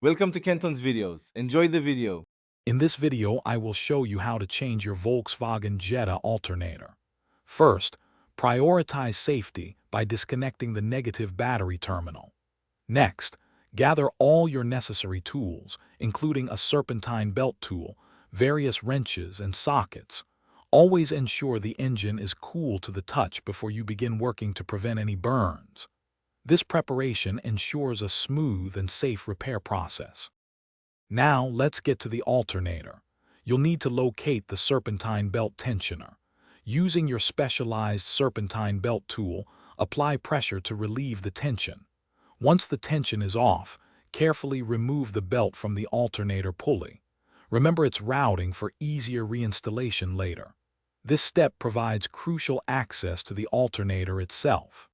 Welcome to Kenton's videos. Enjoy the video. In this video, I will show you how to change your Volkswagen Jetta alternator. First, prioritize safety by disconnecting the negative battery terminal. Next, gather all your necessary tools, including a serpentine belt tool, various wrenches and sockets. Always ensure the engine is cool to the touch before you begin working to prevent any burns. This preparation ensures a smooth and safe repair process. Now let's get to the alternator. You'll need to locate the serpentine belt tensioner. Using your specialized serpentine belt tool, apply pressure to relieve the tension. Once the tension is off, carefully remove the belt from the alternator pulley. Remember its routing for easier reinstallation later. This step provides crucial access to the alternator itself.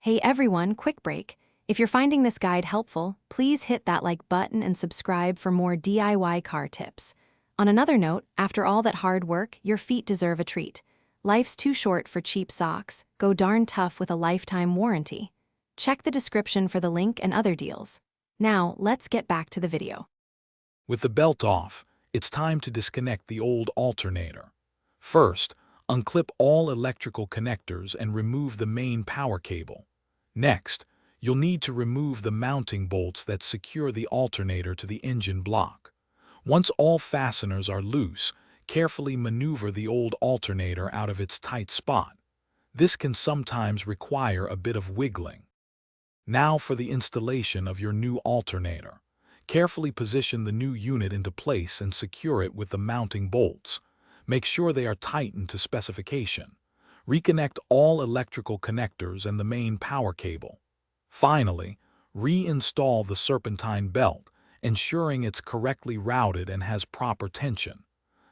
Hey everyone, quick break. If you're finding this guide helpful, please hit that like button and subscribe for more DIY car tips. On another note, after all that hard work, your feet deserve a treat. Life's too short for cheap socks. Go darn tough with a lifetime warranty. Check the description for the link and other deals. Now, let's get back to the video. With the belt off, it's time to disconnect the old alternator. First, unclip all electrical connectors and remove the main power cable. Next, you'll need to remove the mounting bolts that secure the alternator to the engine block. Once all fasteners are loose, carefully maneuver the old alternator out of its tight spot. This can sometimes require a bit of wiggling. Now for the installation of your new alternator. Carefully position the new unit into place and secure it with the mounting bolts. Make sure they are tightened to specification. Reconnect all electrical connectors and the main power cable. Finally, reinstall the serpentine belt, ensuring it's correctly routed and has proper tension.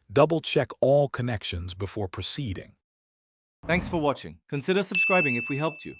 Double-check all connections before proceeding. Thanks for watching. Consider subscribing if we helped you.